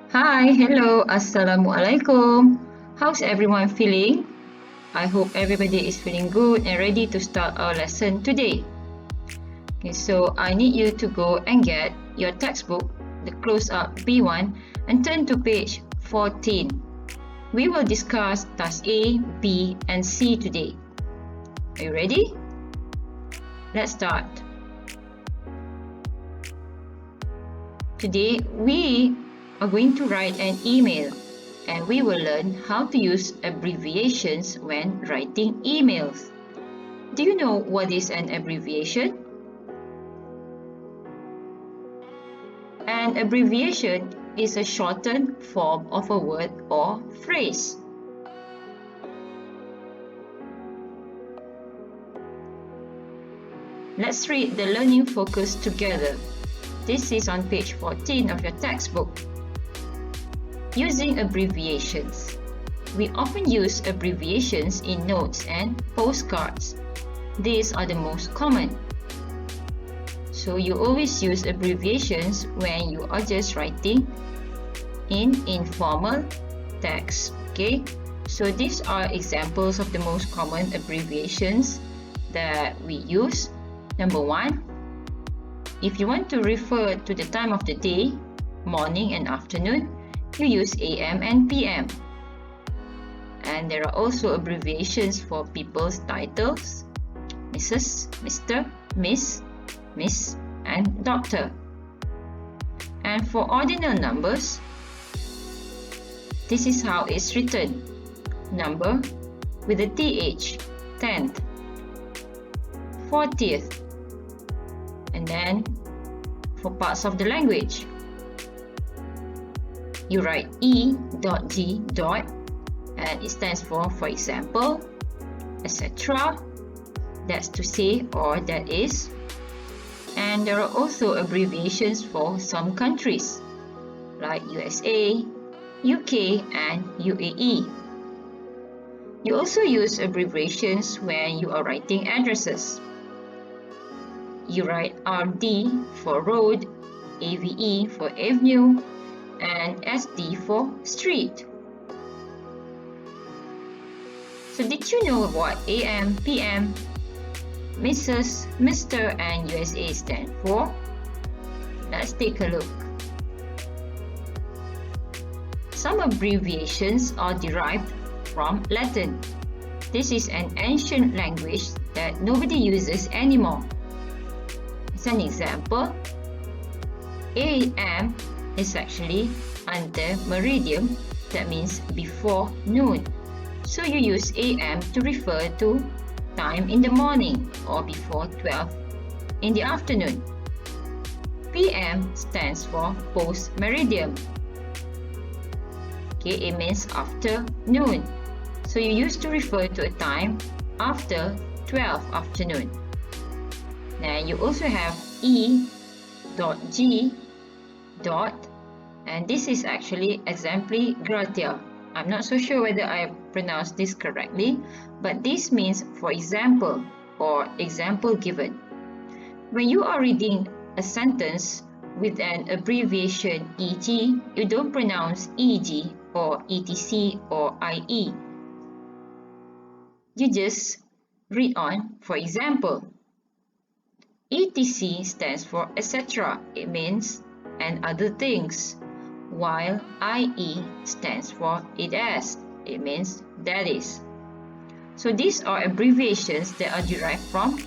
Hi, hello, Assalamualaikum. How's everyone feeling? I hope everybody is feeling good and ready to start our lesson today. Okay, so I need you to go and get your textbook, the close-up B1, and turn to page 14. We will discuss task A, B, and C today. Are you ready? Let's start. Today, we are going to write an email and we will learn how to use abbreviations when writing emails. Do you know what is an abbreviation? An abbreviation is a shortened form of a word or phrase. Let's read the learning focus together. This is on page 14 of your textbook. Using abbreviations. We often use abbreviations in notes and postcards. These are the most common. So you always use abbreviations when you are just writing in informal text. Okay? So these are examples of the most common abbreviations that we use. Number 1, if you want to refer to the time of the day, morning and afternoon, you use AM and PM. And there are also abbreviations for people's titles, Mrs., Mr., Miss, Miss, and Doctor. And for ordinal numbers, this is how it's written. Number with a TH, 10th, 40th. And then for parts of the language, you write E.G. and it stands for example, etc. That's to say or that is. And there are also abbreviations for some countries like USA, UK, and UAE. You also use abbreviations when you are writing addresses. You write RD for road, AVE for avenue, and SD for street. So did you know what AM, PM, Mrs., Mr. and USA stand for? Let's take a look. Some abbreviations are derived from Latin. This is an ancient language that nobody uses anymore. As an example, AM is actually ante meridium, that means before noon. So you use AM to refer to time in the morning or before 12 in the afternoon. PM stands for post meridium. Okay, it means after noon. So you use to refer to a time after 12 afternoon. Then you also have E.G. and this is actually exempli gratia. I'm not so sure whether I pronounced this correctly, but this means for example or example given. When you are reading a sentence with an abbreviation EG, you don't pronounce EG or ETC or IE. You just read on for example. ETC stands for etc. It means and other things, while IE stands for it as. It means that is. So these are abbreviations that are derived from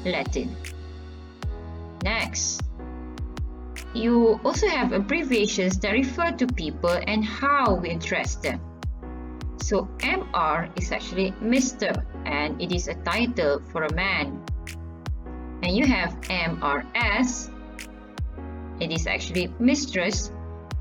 Latin. Next, you also have abbreviations that refer to people and how we address them. So MR is actually Mr. and it is a title for a man. And you have MRS, it is actually mistress,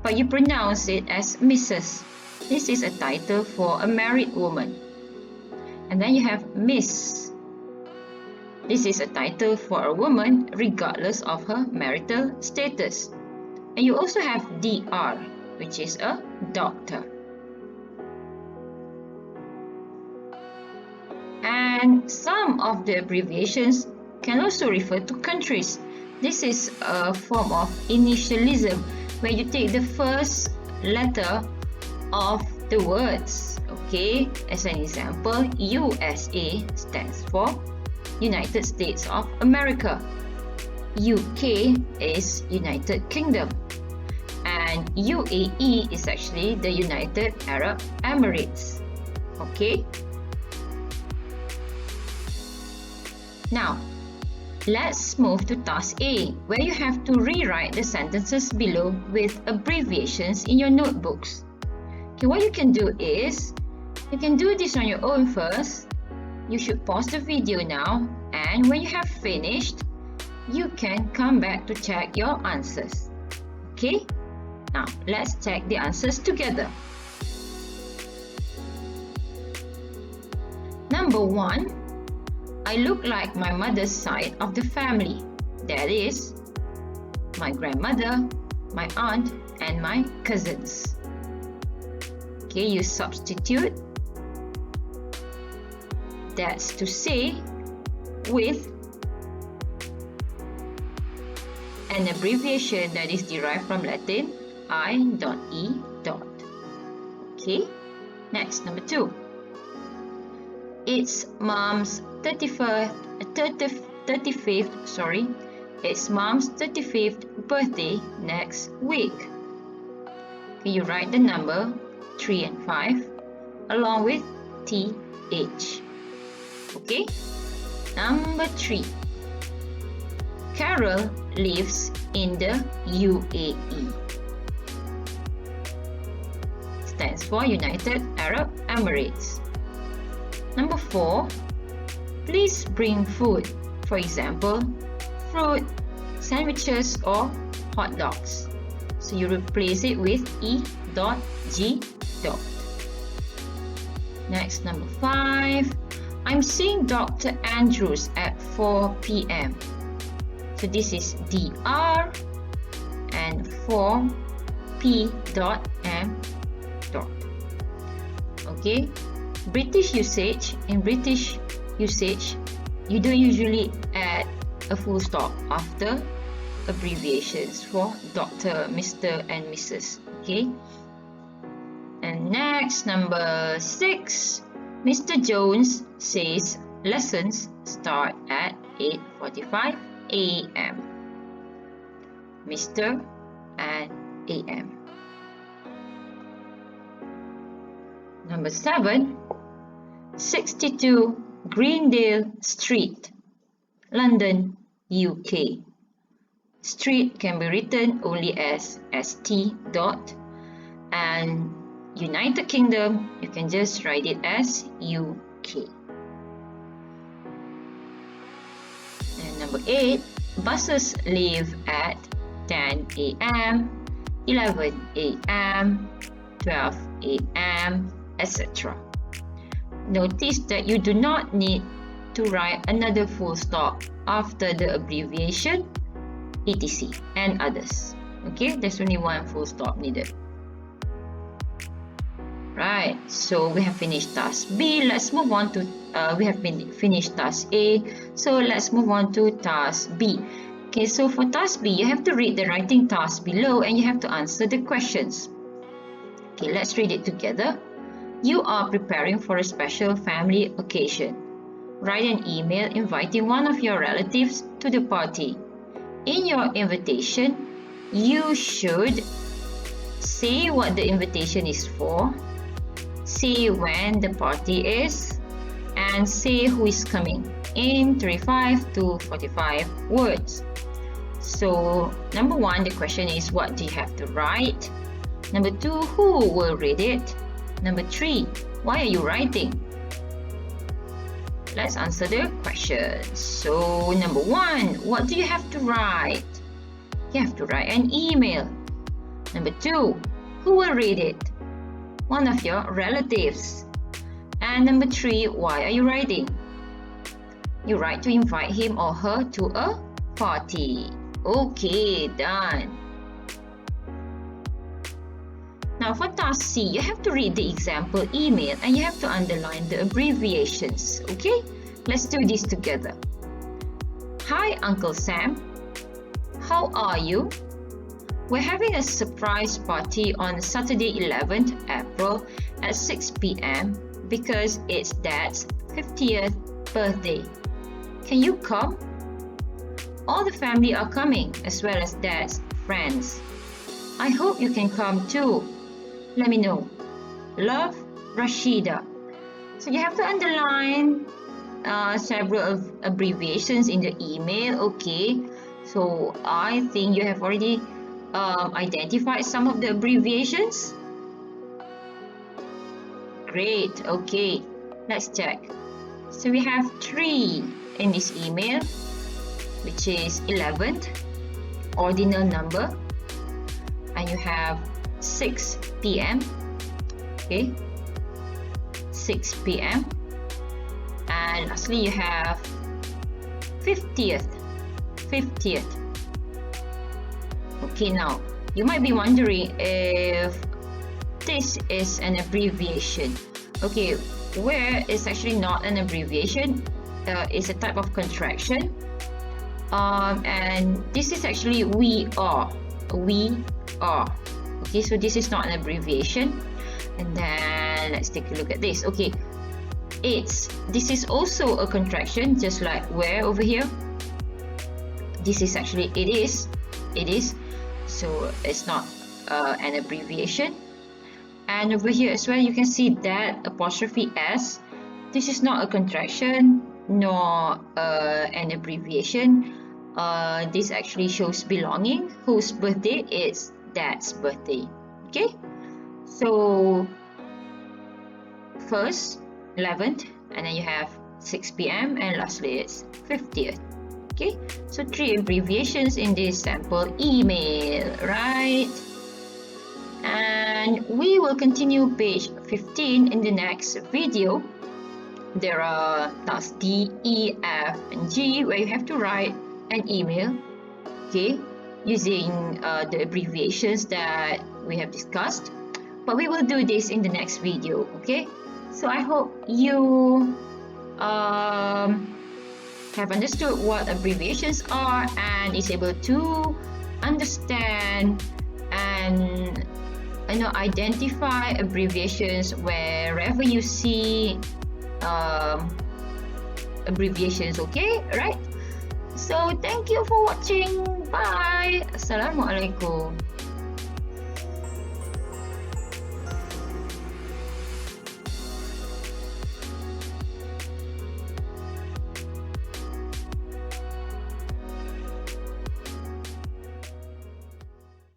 but you pronounce it as Mrs. This is a title for a married woman. And then you have Miss. This is a title for a woman regardless of her marital status. And you also have DR, which is a doctor. And some of the abbreviations can also refer to countries. This is a form of initialism where you take the first letter of the words. Okay, as an example, USA stands for United States of America. UK is United Kingdom. And UAE is actually the United Arab Emirates. Okay. Now, let's move to task A, where you have to rewrite the sentences below with abbreviations in your notebooks. Okay, what you can do is, you can do this on your own first. You should pause the video now, and when you have finished, you can come back to check your answers. Okay? Now, let's check the answers together. Number 1, I look like my mother's side of the family. That is, my grandmother, my aunt, and my cousins. Okay, you substitute. That's to say, with an abbreviation that is derived from Latin, I.E. Okay, next, number 2. It's mom's 35th birthday next week. Okay, you write the number 3 and 5 along with TH. Okay, number 3. Carol lives in the UAE. Stands for United Arab Emirates. Number 4. Please bring food. For example, fruit, sandwiches, or hot dogs. So you replace it with E.G. Next, number 5. I'm seeing Dr. Andrews at 4 p.m. So this is DR and 4P.M. Okay, British usage. In British usage, you don't usually add a full stop after abbreviations for Dr., Mr. and Mrs. Okay, and next, number 6. Mr. Jones says lessons start at 8:45 a.m. Mr. and A.M. Number 7. 62 Greendale Street, London, UK. Street can be written only as ST dot, and United Kingdom, you can just write it as UK. And number 8, buses leave at 10 a.m., 11 a.m., 12 a.m., etc. Notice that you do not need to write another full stop after the abbreviation etc. and others. Okay, there's only one full stop needed. Right, so we have finished task B. Let's move on to, we have finished task A, so let's move on to task B. Okay, so for task B, you have to read the writing task below and you have to answer the questions. Okay, let's read it together. You are preparing for a special family occasion. Write an email inviting one of your relatives to the party. In your invitation, you should say what the invitation is for, say when the party is, and say who is coming in 35 to 45 words. So, number 1, the question is, what do you have to write? Number 2, who will read it? Number 3, why are you writing? Let's answer the question. So, number 1, what do you have to write? You have to write an email. Number 2, who will read it? One of your relatives. And number 3, why are you writing? You write to invite him or her to a party. Okay, done. Now for task C, you have to read the example email and you have to underline the abbreviations. Okay, let's do this together. Hi Uncle Sam, how are you? We're having a surprise party on Saturday 11th April at 6 p.m. because it's Dad's 50th birthday. Can you come? All the family are coming, as well as Dad's friends. I hope you can come too. Let me know. Love, Rashida. So you have to underline several abbreviations in the email. Okay, so I think you have already identified some of the abbreviations. Great. Okay, let's check. So we have 3 in this email, which is 11th, ordinal number, and you have 6 p.m. Okay, 6 p.m. and lastly you have 50th. Okay, now you might be wondering if this is an abbreviation. Okay, where is actually not an abbreviation, it's a type of contraction, and this is actually we are. Okay, so this is not an abbreviation. And then let's take a look at this. Okay, this is also a contraction, just like where over here. This is actually it is, so it's not an abbreviation. And over here as well, you can see that apostrophe S. This is not a contraction nor an abbreviation. This actually shows belonging. Whose birthday? It's Dad's birthday. Okay, so first 11th, and then you have 6 p.m. and lastly it's 50th. Okay, so 3 abbreviations in this sample email, right? And we will continue page 15 in the next video. There are tasks D, E, F, and G where you have to write an email, okay, using the abbreviations that we have discussed. But we will do this in the next video, okay? So I hope you have understood what abbreviations are and is able to understand and identify abbreviations wherever you see abbreviations. Okay, right? So thank you for watching. Bye. Assalamualaikum.